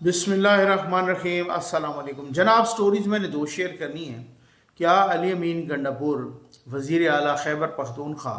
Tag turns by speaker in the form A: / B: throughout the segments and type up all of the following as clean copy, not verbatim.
A: बिस्मिल्लाहिर्रहमानिर्रहीम। अस्सलाम वालेकुम जनाब। स्टोरीज़ मैंने दो शेयर करनी है। क्या अली अमीन गंडापुर वज़ीर आला खैबर पख्तूनख्वा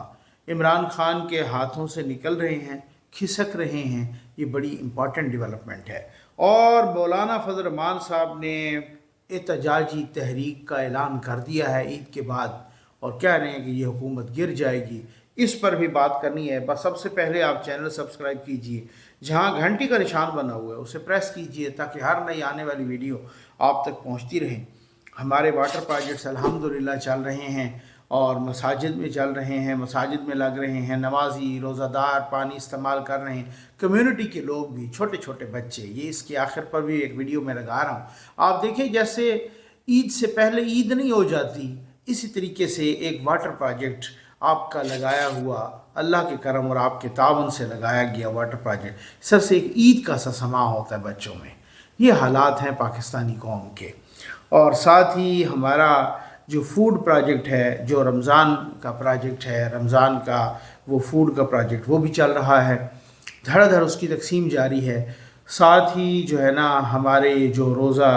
A: इमरान खान के हाथों से निकल रहे हैं, खिसक रहे हैं? ये बड़ी इम्पॉर्टेंट डेवलपमेंट है। और मौलाना फजल रहमान साहब ने एहतजाजी तहरीक का ऐलान कर दिया है ईद के बाद, और कह रहे हैं कि ये हुकूमत गिर जाएगी। इस पर भी बात करनी है। बस सबसे पहले आप चैनल सब्सक्राइब कीजिए, जहां घंटी का निशान बना हुआ है उसे प्रेस कीजिए, ताकि हर नई आने वाली वीडियो आप तक पहुंचती रहे। हमारे वाटर प्रोजेक्ट्स अल्हम्दुलिल्लाह चल रहे हैं और मसाजिद में चल रहे हैं, मसाजिद में लग रहे हैं, नमाजी रोज़ादार पानी इस्तेमाल कर रहे हैं, कम्युनिटी के लोग भी, छोटे छोटे बच्चे। ये इसके आखिर पर भी एक वीडियो में लगा रहा हूँ। आप देखिए, जैसे ईद से पहले ईद नहीं हो जाती, इसी तरीके से एक वाटर प्रोजेक्ट आपका लगाया हुआ, अल्लाह के करम और आपके तावन से लगाया गया वाटर प्रोजेक्ट सबसे एक ईद का सा समा होता है बच्चों में। ये हालात हैं पाकिस्तानी कौम के। और साथ ही हमारा जो फूड प्रोजेक्ट है, जो रमज़ान का प्रोजेक्ट है, रमज़ान का वो फूड का प्रोजेक्ट वो भी चल रहा है, धड़ाधड़ उसकी तकसीम जारी है। साथ ही जो है ना, हमारे जो रोज़ा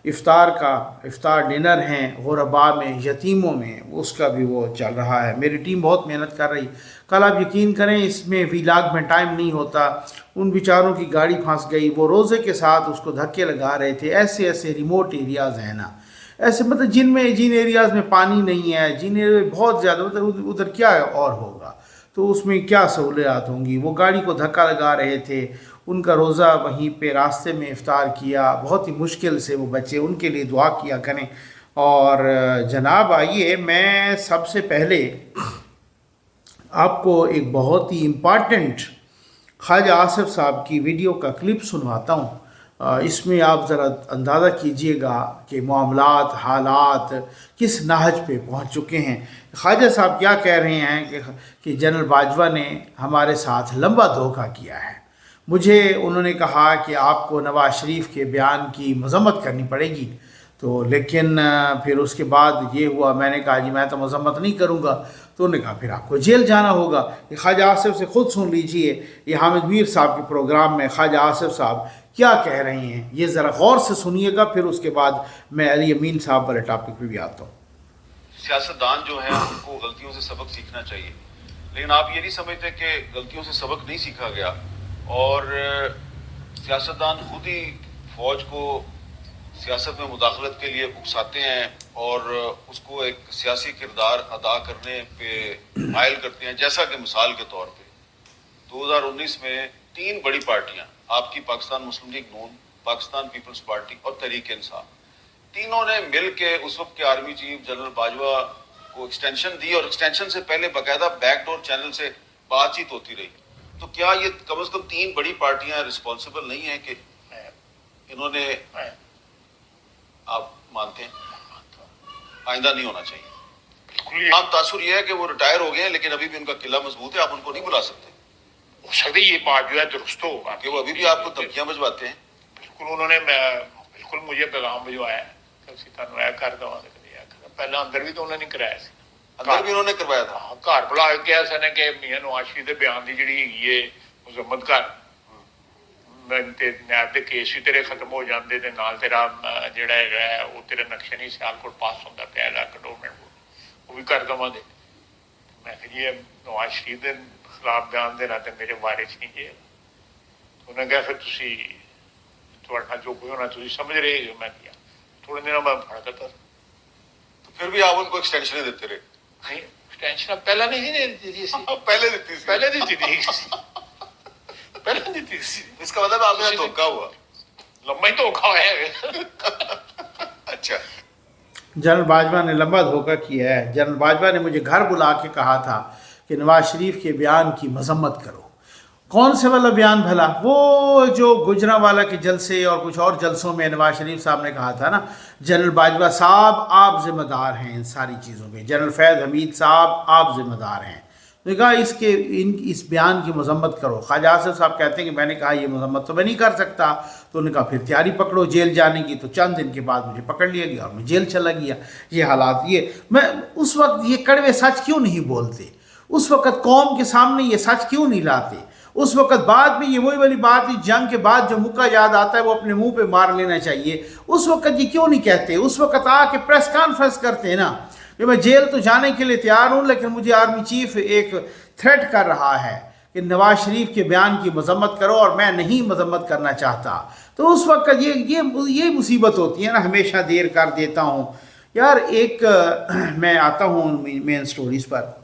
A: इफ़्तार डिनर हैं गुरबा में, यतीमों में, उसका भी वो चल रहा है। मेरी टीम बहुत मेहनत कर रही। कल आप यकीन करें, इसमें व्लॉग में टाइम नहीं होता। उन बेचारों की गाड़ी फंस गई, वो रोज़े के साथ उसको धक्के लगा रहे थे। ऐसे ऐसे रिमोट एरियाज़ हैं ना, ऐसे मतलब जिन एरियाज़ में पानी नहीं है, जिन एरिया बहुत ज़्यादा, मतलब उधर क्या और होगा, तो उसमें क्या सहूलियात होंगी। वो गाड़ी को धक्का लगा रहे थे, उनका रोज़ा वहीं पे रास्ते में इफ़्तार किया, बहुत ही मुश्किल से वो बचे। उनके लिए दुआ किया करें। और जनाब, आइए मैं सबसे पहले आपको एक बहुत ही इम्पॉर्टेंट ख्वाजा आसिफ साहब की वीडियो का क्लिप सुनवाता हूँ। इसमें आप ज़रा अंदाज़ा कीजिएगा कि मामलात, हालात किस नहज पे पहुँच चुके हैं। ख्वाजा साहब क्या कह रहे हैं कि जनरल बाजवा ने हमारे साथ लंबा धोखा किया है। मुझे उन्होंने कहा कि आपको नवाज़ शरीफ के बयान की मज़म्मत करनी पड़ेगी, तो लेकिन फिर उसके बाद ये हुआ, मैंने कहा जी मैं तो मज़म्मत नहीं करूँगा। तो उन्होंने कहा फिर आपको जेल जाना होगा। ख्वाजा आसिफ से ख़ुद सुन लीजिए, ये हामिद मीर साहब के प्रोग्राम में ख्वाजा आसिफ साहब क्या कह रहे हैं, ये ज़रा गौर से सुनिएगा। फिर उसके बाद मैं अली अमीन साहब वाले टॉपिक पे भी आता हूँ।
B: सियासतदान जो है उनको गलतियों से सबक सीखना चाहिए, लेकिन आप ये नहीं समझते कि गलतियों से सबक नहीं सीखा गया, और सियासतदान खुद ही फौज को सियासत में मुदाखलत के लिए उकसाते हैं और उसको एक सियासी किरदार अदा करने पे मायल करते हैं। जैसा कि मिसाल के तौर पे 2019 में 3 बड़ी पार्टियां, आपकी पाकिस्तान मुस्लिम लीग नून, पाकिस्तान पीपल्स पार्टी और तहरीक इंसाफ, तीनों ने मिल के उस वक्त के आर्मी चीफ जनरल बाजवा को एक्सटेंशन दी, और एक्सटेंशन से पहले बाकायदा बैकडोर चैनल से बातचीत होती रही। तो क्या ये कम से कम 3 बड़ी पार्टियां रिस्पॉन्सिबल नहीं है कि इन्होंने, आप मानते हैं आइंदा नहीं होना चाहिए? आप तासुर ये है कि वो रिटायर हो गए हैं, लेकिन अभी भी उनका किला मजबूत है, आप उनको नहीं बुला सकते।
C: हो सकता है ये बात जो है दुरुस्त हो,
B: कि वो अभी भी आपको धमकियां भिजवाते हैं।
C: बिल्कुल उन्होंने बिल्कुल मुझे पैगाम भिजवाया कर दवा पहले अंदर भी तो उन्होंने कराया सी,
B: अंदर भी उन्होंने करवाया था।
C: घर बुला के कहा सने कि मियां नवाज शरीफ के बयान की जी है मुजम्मत कर, नैब के केस भी तेरे खत्म हो जाते, तेरा जोड़ा है वो तेरे नक्शे नहीं सियालकोट पास होता पाया कंडोनमेंट वो भी कर देवे। मैं जी नवाज शरीफ के खिलाफ बयान देना तो मेरे बारे च नहीं जे। उन्हें कहा फिर तुम जो कोई होना तुम समझ रहे हो। मैं किया थोड़े दिन मैं फड़ देता,
B: तो फिर भी आप उनको एक्सटेंशन देते रहे।
C: नहीं एक्सटेंशन पहले नहीं दी,
B: पहले दी थी,
C: पहले दी थी, पहले दी थी।
B: इसका मतलब आपने धोखा हुआ,
C: लंबा ही धोखा है।
B: अच्छा,
A: जनरल बाजवा ने लंबा धोखा किया है। जनरल बाजवा ने मुझे घर बुला के कहा था कि नवाज शरीफ के बयान की मजम्मत करो। कौन से वाला बयान भला? वो जो गुजरांवाला के जलसे और कुछ और जलसों में नवाज शरीफ साहब ने कहा था ना, जनरल बाजवा साहब आप जिम्मेदार हैं इन सारी चीज़ों पे, जनरल फैज़ हमीद साहब आप जिम्मेदार हैं। तो कहा इस बयान की मजम्मत करो। ख्वाजा आसिफ साहब कहते हैं कि मैंने कहा ये मजम्मत तो मैं नहीं कर सकता। तो उन्होंने कहा फिर तैयारी पकड़ो जेल जाने की। तो चंद दिन के बाद मुझे पकड़ लिया गया और मैं जेल चला गया। ये हालात, ये मैं उस वक्त ये कड़वे सच क्यों नहीं बोलते? उस वक्त कौम के सामने ये सच क्यों नहीं लाते? उस वक़्त बाद में ये वही वाली बात थी, जंग के बाद जो मुक्का याद आता है वो अपने मुंह पे मार लेना चाहिए। उस वक़्त ये क्यों नहीं कहते? उस वक़्त आके प्रेस कॉन्फ्रेंस करते हैं ना कि मैं जेल तो जाने के लिए तैयार हूँ, लेकिन मुझे आर्मी चीफ एक थ्रेट कर रहा है कि नवाज शरीफ के बयान की मजम्मत करो, और मैं नहीं मजम्मत करना चाहता। तो उस वक्त ये मुसीबत होती है ना, हमेशा देर कर देता हूँ यार। एक मैं आता हूँ मेन स्टोरीज़ पर।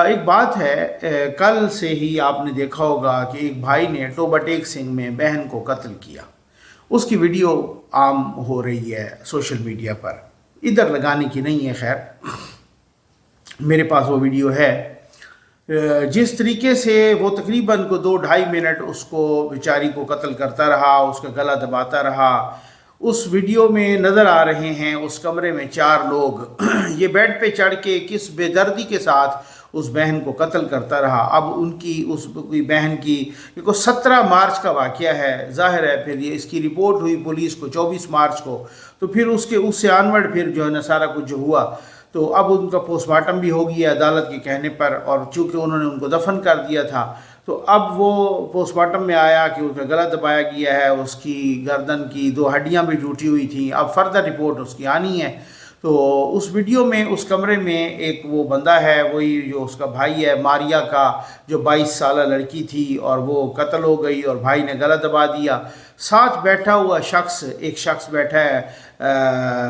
A: एक बात है, कल से ही आपने देखा होगा कि एक भाई ने टोबा टेक सिंह में बहन को कत्ल किया। उसकी वीडियो आम हो रही है सोशल मीडिया पर, इधर लगाने की नहीं है, खैर मेरे पास वो वीडियो है। जिस तरीके से वो तकरीबन को 2-2.5 मिनट उसको बेचारी को कत्ल करता रहा, उसका गला दबाता रहा। उस वीडियो में नज़र आ रहे हैं उस कमरे में 4 लोग ये बेड पे चढ़ के किस बेदर्दी के साथ उस बहन को कत्ल करता रहा। अब उनकी उस बहन की, देखो 17 मार्च का वाक़या है, ज़ाहिर है फिर ये इसकी रिपोर्ट हुई पुलिस को 24 मार्च को, तो फिर उससे ऑनवर्ड फिर जो है ना सारा कुछ जो हुआ, तो अब उनका पोस्टमार्टम भी हो गया अदालत के कहने पर, और चूँकि उन्होंने उनको दफन कर दिया था, तो अब वो पोस्टमार्टम में आया कि उसका गला दबाया गया है, उसकी गर्दन की 2 हड्डियाँ भी टूटी हुई थी। अब फर्दर रिपोर्ट उसकी आनी है। तो उस वीडियो में उस कमरे में एक वो बंदा है, वही जो उसका भाई है, मारिया का जो 22 साल लड़की थी, और वो कत्ल हो गई और भाई ने गला दबा दिया। साथ बैठा हुआ एक शख्स बैठा है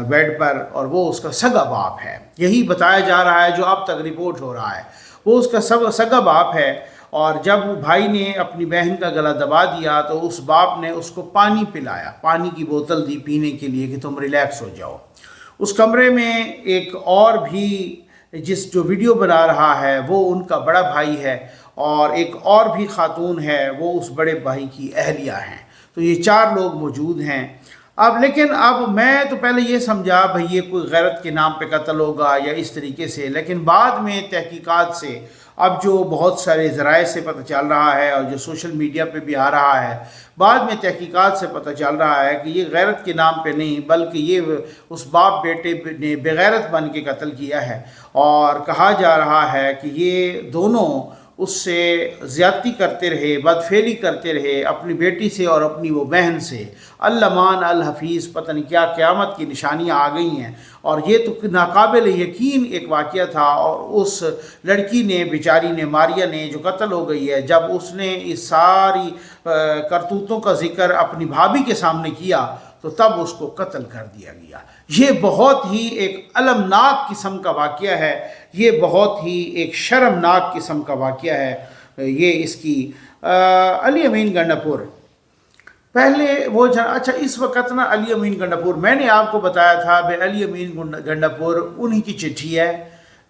A: बेड पर, और वो उसका सगा बाप है। यही बताया जा रहा है जो अब तक रिपोर्ट हो रहा है, वो उसका सगा बाप है। और जब भाई ने अपनी बहन का गला दबा दिया तो उस बाप ने उसको पानी पिलाया, पानी की बोतल दी पीने के लिए कि तुम रिलैक्स हो जाओ। उस कमरे में एक और भी जो वीडियो बना रहा है वो उनका बड़ा भाई है, और एक और भी खातून है, वो उस बड़े भाई की अहलिया हैं। तो ये 4 लोग मौजूद हैं। लेकिन अब मैं तो पहले ये समझा भाई ये कोई गैरत के नाम पे कत्ल होगा या इस तरीके से, लेकिन बाद में तहकीकात से अब जो बहुत सारे ज़राए से पता चल रहा है और जो सोशल मीडिया पे भी आ रहा है, बाद में तहकीकात से पता चल रहा है कि ये गैरत के नाम पे नहीं, बल्कि ये उस बाप बेटे ने बेगैरत बन के कत्ल किया है। और कहा जा रहा है कि ये दोनों उससे ज़्यादती करते रहे, बदफेली करते रहे अपनी बेटी से और अपनी वो बहन से। अल्लमान अल हफीज़, पता नहीं क्या क़यामत की निशानियाँ आ गई हैं। और ये तो नाकाबिल यकीन एक वाक़या था। और उस लड़की ने, बेचारी ने, मारिया ने जो कत्ल हो गई है, जब उसने इस सारी करतूतों का ज़िक्र अपनी भाभी के सामने किया तो तब उसको कत्ल कर दिया गया। ये बहुत ही एक अलमनाक किस्म का वाक़या है, ये बहुत ही एक शर्मनाक किस्म का वाक़या है। ये इसकी अली अमीन गंडापुर पहले वो अच्छा, इस वक्त ना अली अमीन गंडापुर, मैंने आपको बताया था भाई अली अमीन गंडापुर उन्हीं की चिट्ठी है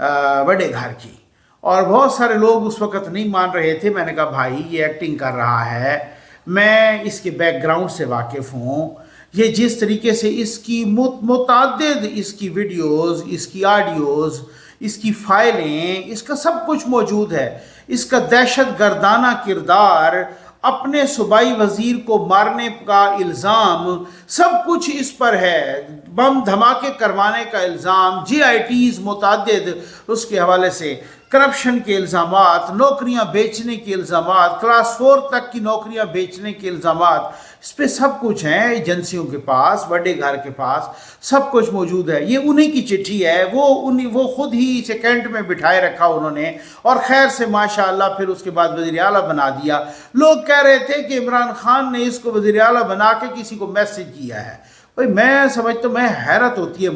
A: बड़े घर की। और बहुत सारे लोग उस वक्त नहीं मान रहे थे। मैंने कहा भाई ये एक्टिंग कर रहा है, मैं इसके बैकग्राउंड से वाकिफ़ हूँ। ये जिस तरीके से इसकी मुतअद्दिद इसकी वीडियोस, इसकी ऑडियोज़, इसकी फ़ाइलें, इसका सब कुछ मौजूद है। इसका दहशत गर्दाना किरदार, अपने सूबाई वज़ीर को मारने का इल्ज़ाम, सब कुछ इस पर है। बम धमाके करवाने का इल्ज़ाम, GITs मुतअद्दिद उसके हवाले से, करप्शन के इल्ज़ामात, नौकरियां बेचने के इल्ज़ामात, क्लास 4 तक की नौकरियां बेचने के इल्ज़ामात, इस पर सब कुछ है। एजेंसियों के पास, बड़े घर के पास सब कुछ मौजूद है। ये उन्हीं की चिट्ठी है, वो खुद ही इसे कैंट में बिठाए रखा उन्होंने, और खैर से माशाअल्लाह फिर उसके बाद वज़ीर आला बना दिया। लोग कह रहे थे कि इमरान खान ने इसको वज़ीर आला बना के किसी को मैसेज किया है। भाई मैं समझता हूँ, मैं हैरत होती है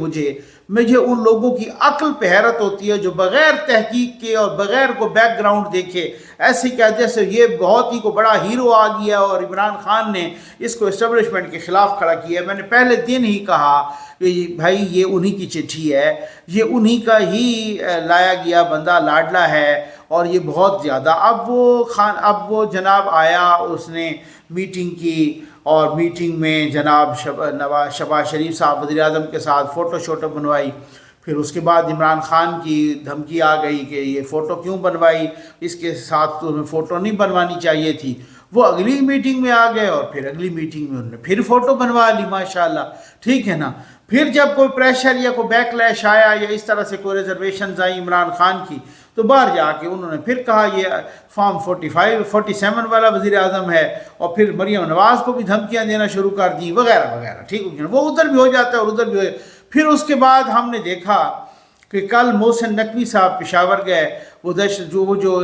A: मुझे उन लोगों की अक्ल पे हैरत होती है जो बग़ैर तहकीक के और बग़ैर को बैकग्राउंड देखे ऐसे कह जैसे ये बहुत ही को बड़ा हीरो आ गया और इमरान खान ने इसको इस्टेब्लिशमेंट के ख़िलाफ़ खड़ा किया। मैंने पहले दिन ही कहा कि भाई ये उन्हीं की चिट्ठी है, ये उन्हीं का ही लाया गया बंदा लाडला है। और ये बहुत ज़्यादा अब वो जनाब आया, उसने मीटिंग की, और मीटिंग में जनाब शहबाज शरीफ साहब वज़ीर आज़म के साथ फ़ोटो शोटो बनवाई। फिर उसके बाद इमरान खान की धमकी आ गई कि ये फ़ोटो क्यों बनवाई, इसके साथ तो तुम्हें फ़ोटो नहीं बनवानी चाहिए थी। वो अगली मीटिंग में आ गए और फिर अगली मीटिंग में उन्होंने फिर फ़ोटो बनवा ली, माशाल्लाह, ठीक है ना। फिर जब कोई प्रेशर या कोई बैकलैश आया या इस तरह से कोई रिजर्वेशन आई इमरान खान की, تو باہر جا کے انہوں نے پھر کہا یہ فارم 47 والا وزیر اعظم ہے، اور پھر مریم نواز کو بھی دھمکیاں دینا شروع کر دیں وغیرہ وغیرہ، ٹھیک ہے، وہ ادھر بھی ہو جاتا ہے اور ادھر بھی ہو جاتا ہے۔ پھر اس کے بعد ہم نے دیکھا کہ کل محسن نقوی صاحب پشاور گئے، وہ جو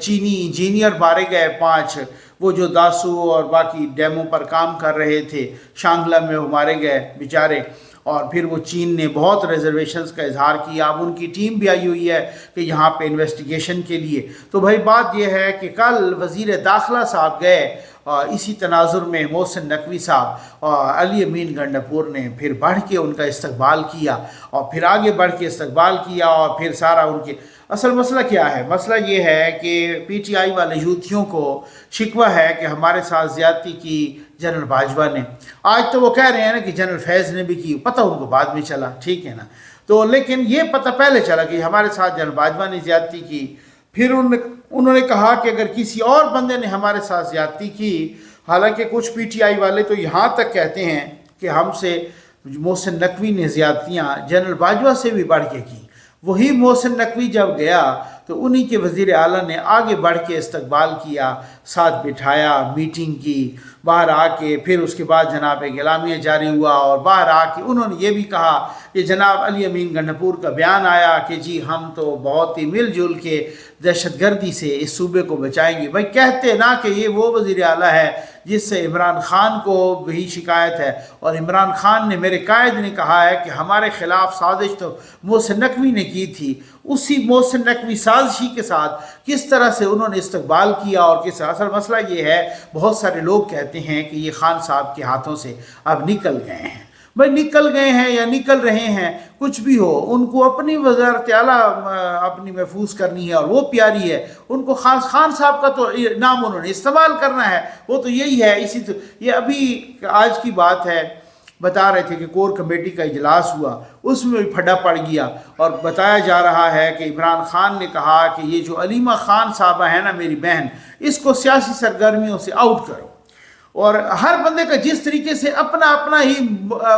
A: چینی انجینئر مارے گئے 5، وہ جو داسو اور باقی ڈیموں پر کام کر رہے تھے شانگلہ میں، وہ مارے گئے بیچارے، اور پھر وہ چین نے بہت ریزرویشنز کا اظہار کیا۔ اب ان کی ٹیم بھی آئی ہوئی ہے کہ یہاں پہ انویسٹیگیشن کے لیے۔ تو بھائی بات یہ ہے کہ کل وزیر داخلہ صاحب گئے اسی تناظر میں، محسن نقوی صاحب اور علی امین گنڈاپور نے پھر بڑھ کے ان کا استقبال کیا، اور پھر آگے بڑھ کے استقبال کیا، اور پھر سارا ان کے اصل مسئلہ کیا ہے؟ مسئلہ یہ ہے کہ پی ٹی آئی والے یوتھیوں کو شکوہ ہے کہ ہمارے ساتھ زیادتی کی جنرل باجوہ نے۔ آج تو وہ کہہ رہے ہیں نا کہ جنرل فیض نے بھی کی، پتہ ان کو بعد میں چلا، ٹھیک ہے نا، تو لیکن یہ پتہ پہلے چلا کہ ہمارے ساتھ جنرل باجوہ نے زیادتی کی۔ پھر انہوں نے کہا کہ اگر کسی اور بندے نے ہمارے ساتھ زیادتی کی، حالانکہ کچھ پی ٹی آئی والے تو یہاں تک کہتے ہیں کہ ہم سے محسن نقوی نے زیادتیاں جنرل باجوہ سے بھی بڑھ کے کی۔ وہی محسن نقوی جب گیا تو انہی کے وزیر اعلیٰ نے آگے بڑھ کے استقبال کیا، ساتھ بٹھایا، میٹنگ کی، باہر آ کے پھر اس کے بعد جناب ایک اعلامیہ جاری ہوا، اور باہر آ کے انہوں نے یہ بھی کہا کہ جناب علی امین گنڈاپور کا بیان آیا کہ جی ہم تو بہت ہی مل جل کے دہشت گردی سے اس صوبے کو بچائیں گے۔ بھائی کہتے نا کہ یہ وہ وزیر اعلیٰ ہے جس سے عمران خان کو بھی شکایت ہے، اور عمران خان نے، میرے قائد نے کہا ہے کہ ہمارے خلاف سازش تو محسن نقوی نے کی تھی۔ اسی محسن نقوی سازشی کے ساتھ کس طرح سے انہوں نے استقبال کیا، اور کس اصل مسئلہ یہ ہے، بہت سارے لوگ کہتے ہیں کہ یہ خان صاحب کے ہاتھوں سے اب نکل گئے ہیں۔ بھائی نکل گئے ہیں یا نکل رہے ہیں، کچھ بھی ہو، ان کو اپنی وزارت اعلیٰ اپنی محفوظ کرنی ہے، اور وہ پیاری ہے ان کو۔ خان صاحب کا تو نام انہوں نے استعمال کرنا ہے، وہ تو یہی ہے۔ یہ ابھی آج کی بات ہے، بتا رہے تھے کہ کور کمیٹی کا اجلاس ہوا، اس میں بھی پھڈا پڑ گیا، اور بتایا جا رہا ہے کہ عمران خان نے کہا کہ یہ جو علیمہ خان صاحبہ ہے نا میری بہن، اس کو سیاسی سرگرمیوں سے آؤٹ کرو۔ اور ہر بندے کا جس طریقے سے اپنا ہی،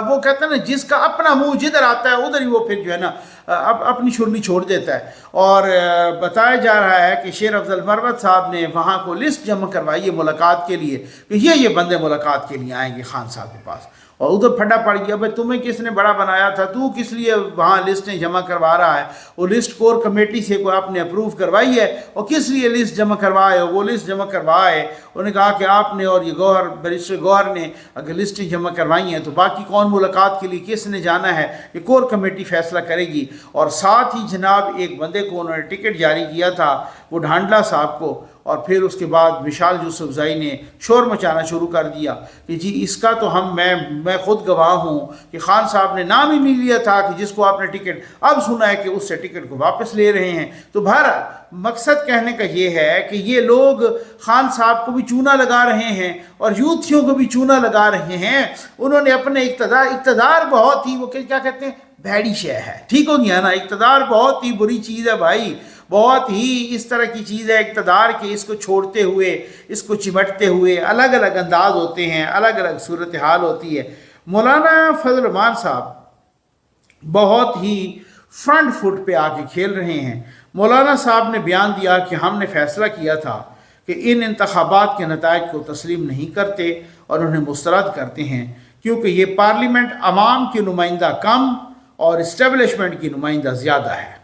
A: وہ کہتے ہیں نا، جس کا اپنا منہ جدھر آتا ہے ادھر ہی وہ پھر جو ہے نا اپنی چھرنی چھوڑ دیتا ہے۔ اور بتایا جا رہا ہے کہ شیر افضل مروت صاحب نے وہاں کو لسٹ جمع کروائی ہے ملاقات کے لیے، کہ یہ بندے ملاقات کے لیے آئیں گے خان صاحب کے پاس، اور ادھر پھڈا پڑ گیا۔ بھائی تمہیں کس نے بڑا بنایا تھا؟ تو کس لیے وہاں لسٹیں جمع کروا رہا ہے؟ وہ لسٹ کور کمیٹی سے کوئی آپ نے اپروو کروائی ہے، اور کس لیے لسٹ جمع کروائے؟ وہ لسٹ جمع کروائے، انہوں نے کہا کہ آپ نے اور یہ بیرسٹر گوہر نے اگر لسٹیں جمع کروائی ہیں تو باقی کون ملاقات کے لیے کس نے جانا ہے، یہ کور کمیٹی فیصلہ کرے گی۔ اور ساتھ ہی جناب ایک بندے کو انہوں نے ٹکٹ جاری کیا تھا، وہ ڈھانڈلا صاحب کو، اور پھر اس کے بعد وشال یوسف زائی نے شور مچانا شروع کر دیا کہ جی اس کا تو میں خود گواہ ہوں کہ خان صاحب نے نام ہی نہیں لیا تھا کہ جس کو آپ نے ٹکٹ، اب سنا ہے کہ اس سے ٹکٹ کو واپس لے رہے ہیں۔ تو بہرحال مقصد کہنے کا یہ ہے کہ یہ لوگ خان صاحب کو بھی چونا لگا رہے ہیں اور یوتھیوں کو بھی چونا لگا رہے ہیں۔ انہوں نے اپنے اقتدار بہت ہی، وہ کیا کہتے ہیں، بھیڑی شے ہے، ٹھیک ہو گیا نا، اقتدار بہت ہی بری چیز ہے بھائی، بہت ہی اس طرح کی چیز ہے اقتدار کے، اس کو چھوڑتے ہوئے، اس کو چمٹتے ہوئے الگ الگ انداز ہوتے ہیں، الگ الگ صورتحال ہوتی ہے۔ مولانا فضل الرحمان صاحب بہت ہی فرنٹ فٹ پہ آ کے کھیل رہے ہیں۔ مولانا صاحب نے بیان دیا کہ ہم نے فیصلہ کیا تھا کہ ان انتخابات کے نتائج کو تسلیم نہیں کرتے اور انہیں مسترد کرتے ہیں، کیونکہ یہ پارلیمنٹ عوام کی نمائندہ کم اور اسٹیبلشمنٹ کی نمائندہ زیادہ ہے۔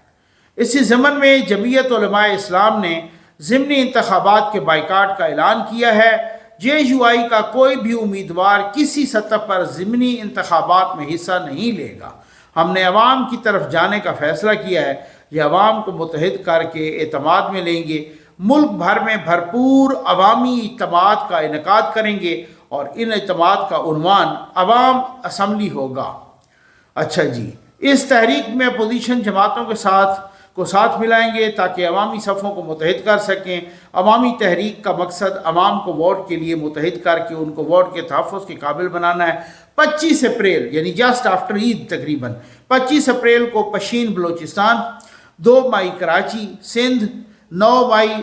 A: اسی ضمن میں جمعیت علماء اسلام نے ضمنی انتخابات کے بائیکاٹ کا اعلان کیا ہے۔ جے یو آئی کا کوئی بھی امیدوار کسی سطح پر ضمنی انتخابات میں حصہ نہیں لے گا۔ ہم نے عوام کی طرف جانے کا فیصلہ کیا ہے، یہ عوام کو متحد کر کے اعتماد میں لیں گے، ملک بھر میں بھرپور عوامی اجتماعات کا انعقاد کریں گے، اور ان اجتماعات کا عنوان عوام اسمبلی ہوگا۔ اچھا جی، اس تحریک میں اپوزیشن جماعتوں کے ساتھ ملائیں گے تاکہ عوامی صفوں کو متحد کر سکیں۔ عوامی تحریک کا مقصد عوام کو ووٹ کے لیے متحد کر کے ان کو ووٹ کے تحفظ کے قابل بنانا ہے۔ 25 اپریل یعنی جسٹ آفٹر عید، تقریباً 25 اپریل کو پشین بلوچستان، 2 مئی کراچی سندھ، 9 مئی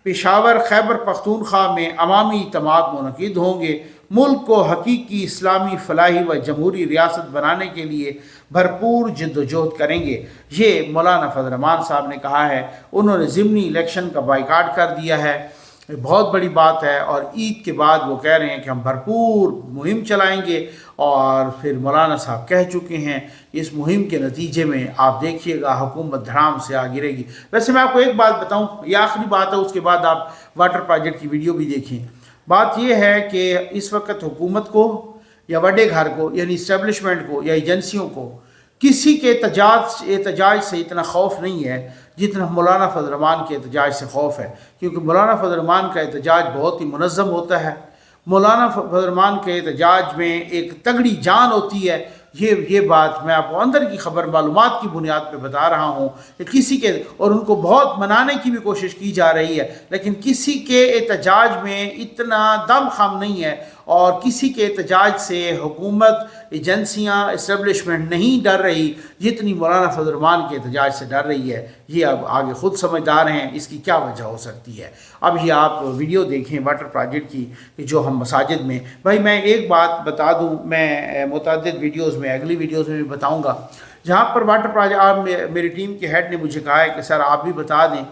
A: پشاور خیبر پختونخوا میں عوامی اجتماعات منعقد ہوں گے۔ मुल्क को हकीकी इस्लामी फलाही व जमहूरी रियासत बनाने के लिए भरपूर जद्दोजहद करेंगे। ये मौलाना फजल रहमान साहब ने कहा है। उन्होंने ज़िमनी इलेक्शन का बाइकाट कर दिया है, बहुत बड़ी बात है। और ईद के बाद वो कह रहे हैं कि हम भरपूर मुहिम चलाएंगे, और फिर मौलाना साहब कह चुके हैं इस मुहिम के नतीजे में आप देखिएगा हुकूमत धड़ाम से आ गिरेगी। वैसे मैं आपको एक बात बताऊं, ये आखिरी बात है, उसके बाद आप वाटर प्रोजेक्ट की वीडियो भी देखें। बात यह है कि इस वक्त हुकूमत को या बड़े घर को यानी इस्टेब्लिशमेंट को या एजेंसियों को किसी के एहतजाज से इतना खौफ नहीं है जितना मौलाना फजल रहमान के एहतजाज से खौफ है, क्योंकि मौलाना फजल रहमान का एहतजाज बहुत ही मुनज़्ज़म होता है। मौलाना फजल रहमान के एहतजाज में एक तगड़ी जान होती है। ये बात मैं आपको अंदर की खबर मालूमात की बुनियाद पे बता रहा हूँ कि किसी के, और उनको बहुत मनाने की भी कोशिश की जा रही है, लेकिन किसी के एहतजाज में इतना दम खम नहीं है, और किसी के एहतजाज से हुकूमत, एजेंसियाँ, इस्टेब्लिशमेंट नहीं डर रही जितनी मौलाना फजल रहमान के एहतजाज से डर रही है। ये अब आगे ख़ुद समझदार हैं इसकी क्या वजह हो सकती है। अब ये आप वीडियो देखें वाटर प्रोजेक्ट की कि जो हम मसाजिद में, भाई मैं एक बात बता दूँ, मैं मुतअद्दिद वीडियोज़ में, अगली वीडियोज़ में भी बताऊँगा, जहाँ पर वाटर प्रोजेक्ट, आप मेरी टीम के हेड ने मुझे कहा है कि सर आप भी बता दें,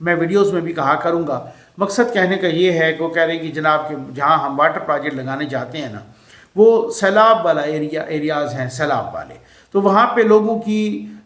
A: मैं वीडियोज़ में भी कहा करूँगा। मकसद कहने का ये है कि वो कह रहे हैं कि जनाब कि जहाँ हम वाटर प्रोजेक्ट लगाने जाते हैं ना, वो सैलाब वाला एरियाज़ हैं, सैलाब वाले, तो वहाँ पे लोगों की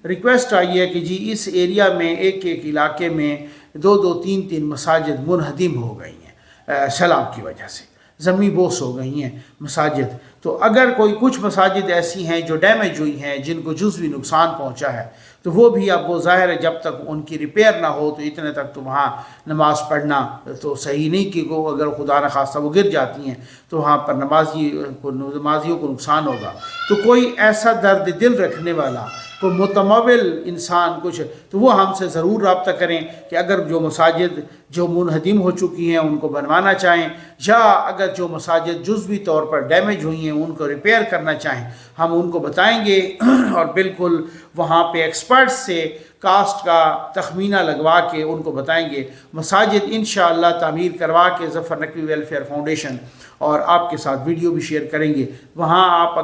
A: रिक्वेस्ट आई है कि जी इस एरिया में एक इलाके में 2-2, 3-3 मसाजिद मुनहदिम हो गई हैं सैलाब की वजह से, ज़मी बोस हो गई हैं मसाजिद। तो अगर कोई कुछ मसाजिद ऐसी हैं जो डैमेज हुई हैं, जिनको जुज़वी नुकसान पहुँचा है, तो वो भी अब वो ज़ाहिर है जब तक उनकी रिपेयर ना हो तो इतने तक तो वहाँ नमाज़ पढ़ना तो सही नहीं, कि वो अगर खुदा न खास्ता वो गिर जाती हैं तो वहाँ पर नमाजियों को नुकसान होगा। तो कोई ऐसा दर्द दिल रखने वाला, कोई मुतमव्विल इंसान कुछ, तो वो हमसे ज़रूर रब्ता करें कि अगर जो मसाजिद जो मुनहदिम हो चुकी हैं उनको बनवाना चाहें, या अगर जो मसाजिद जुज़वी तौर पर डैमेज हुई हैं उनको रिपेयर करना चाहें, हम उनको बताएंगे और बिल्कुल वहाँ पे एक्सपर्ट्स से कास्ट का तखमीना लगवा के उनको बताएंगे। मसाजिद इंशाअल्लाह तामीर करवा के ज़फ़र नकवी वेलफेयर फाउंडेशन और आपके साथ वीडियो भी शेयर करेंगे। वहाँ आप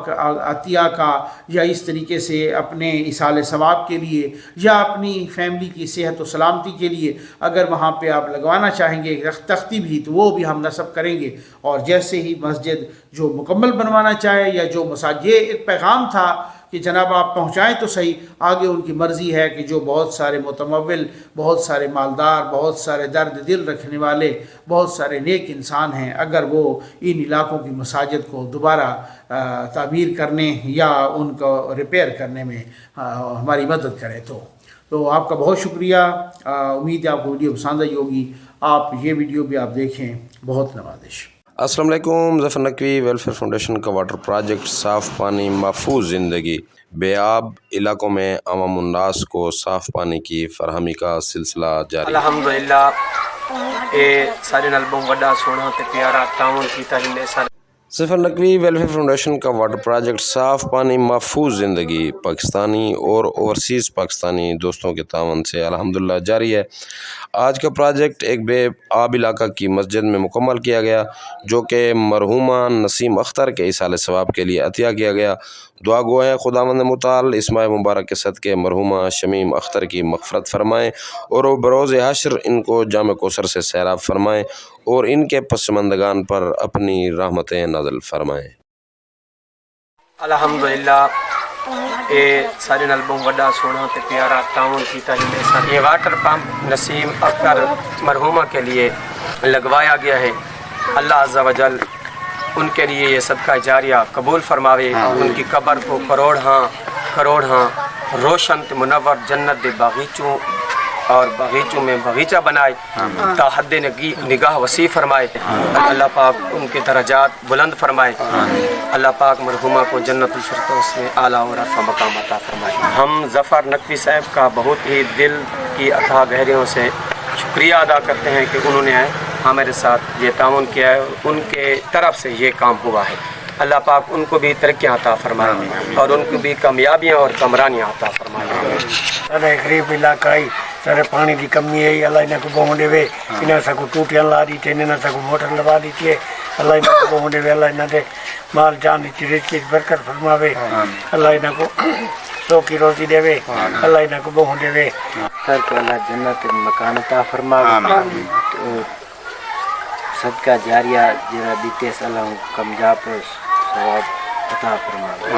A: अतिया का या इस तरीके से अपने इसाले सवाब के लिए या अपनी फैमिली की सेहत व सलामती के लिए अगर वहाँ पे आप लगवाना चाहेंगे तख्ती भी, तो वो भी हम नस्ब करेंगे। और जैसे ही मस्जिद जो मुकम्मल बनवाना चाहे या जो मसाजिद, ये एक पैगाम था कि जनाब आप पहुँचाएँ तो सही, आगे उनकी मर्ज़ी है कि जो बहुत सारे मुतमव्विल, बहुत सारे मालदार, बहुत सारे दर्द दिल रखने वाले, बहुत सारे नेक इंसान हैं, अगर वो इन इलाकों की मसाजिद को दोबारा तामीर करने या उनको रिपेयर करने में हमारी मदद करें तो आपका बहुत शुक्रिया। उम्मीद है आपको वीडियो पसंद आई होगी। आप ये वीडियो भी आप देखें। बहुत नवाजिश।
D: अस्सलाम वालेकुम। ज़फ़र नकवी वेलफेयर फाउंडेशन का वाटर प्रोजेक्ट साफ़ पानी महफूज ज़िंदगी बेआब इलाकों में अवाम उन्नास को साफ़ पानी की फरहमी का सिलसिला जारी।
E: अल्हम्दुलिल्लाह ये सारे नलबों वड्डा सोना ते प्यारा ताउन कीता हिंदे sir.
D: Zafar Naqvi welfare foundation का वाटर प्रोजेक्ट साफ़ पानी महफूज ज़िंदगी पाकिस्तानी और ओवरसीज़ पाकिस्तानी दोस्तों के तावन से अल्हम्दुलिल्लाह जारी है। आज का प्रोजेक्ट एक बेआब इलाका की मस्जिद में मुकम्मल किया गया, जो कि मरहूमा नसीम अख्तर के इसाले सवाब के लिए अतिया किया गया। दुआ गो हैं खुदावंद मुताल इस माह मुबारक के सदक़े मरहूमा शमीम अख्तर की मग़फ़रत फ़रमाएँ और बरोज़ हश्र इनको जाम कौसर से सैराब फ़रमाएँ और इनके पसमंदगान पर अपनी रहमतें नाज़िल फ़रमाएँ।
E: अल्हम्दुलिल्लाह ये सारे नलबों वड्डा सोना ते प्यारा ताउन कीता हिंदे सर। ये वाटर पंप नसीम अख्तर मरहूमा के लिए लगवाया गया है। अल्लाह अज़्ज़ा व जल उनके लिए ये सदका जारिया कबूल फरमावे, उनकी कब्र को करोड़ हाँ रोशन मुनव्वर जन्नत दे बागीचों और बागीचों में बगीचा बनाए, ताहद निगाह वसी फरमाए। अल्लाह पाक उनके दरजात बुलंद फरमाए। अल्लाह पाक मरहुमा को जन्नतुल फिरदौस में आला और रफ़ा मकाम अता फरमाए। हम ज़फ़र नकवी साहब का बहुत ही दिल की अथाह गहराइयों से शुक्रिया अदा करते हैं कि उन्होंने हमारे साथ ये ताउन किया है, उनके तरफ से ये काम हुआ है। अल्लाह पाक उनको भी तरक्कियाँ अता फरमाए और उनको भी कामयाबियाँ और कमरानियाँ अता फरमाए।
F: सारे गरीब इलाका ही सारे पानी की कमी है, अल्लाह इन्हें को बहु देवे, इन्हें सबको टूटियाँ ला दी थे, इन्हें सबको मोटर लगा दी थी। اللہ انہاں کو بہوں دے اللہ انہاں دے مال جان کی رزق کی برکت فرماوے اللہ انہاں کو سو کی روزی دے اللہ انہاں کو بہوں دے
G: کر کے اللہ جنت مکان عطا فرماوے صدقہ جاریہ جرا دیتے اللہ کامیاب ثواب عطا فرماوے.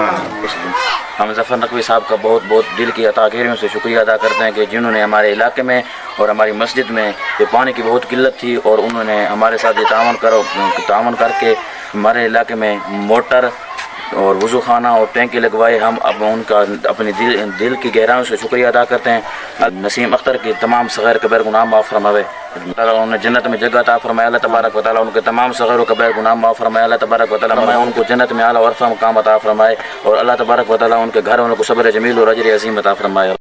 H: ہم ظفر نقوی صاحب کا بہت بہت دل کی عطا گیریوں سے شکریہ ادا کرتے ہیں کہ جنہوں نے ہمارے علاقے میں اور ہماری مسجد میں یہ پانی کی بہت قلت تھی اور انہوں نے ہمارے ساتھ یہ تعاون کر کے ہمارے علاقے میں موٹر اور وضو خانہ اور ٹینکی لگوائے. ہم اب ان کا اپنی دل کی گہرائیوں سے شکریہ ادا کرتے ہیں. نسیم اختر کی تمام صغیر کبیر گناہ معاف فرماوے. انہوں نے جنت میں جگہ عطا فرمایا اللہ تبارک و تعالیٰ ان کے تمام صغیر و کبیر گناہ معاف فرمایا اللہ تبارک و تعالیٰ ان کو جنت میں اعلیٰ و عرفہ مقام عطا فرمائے اور اللہ تبارک و تعالیٰ ان کے گھر والوں کو صبر جمیل اور اجر عظیم عطا فرمائے.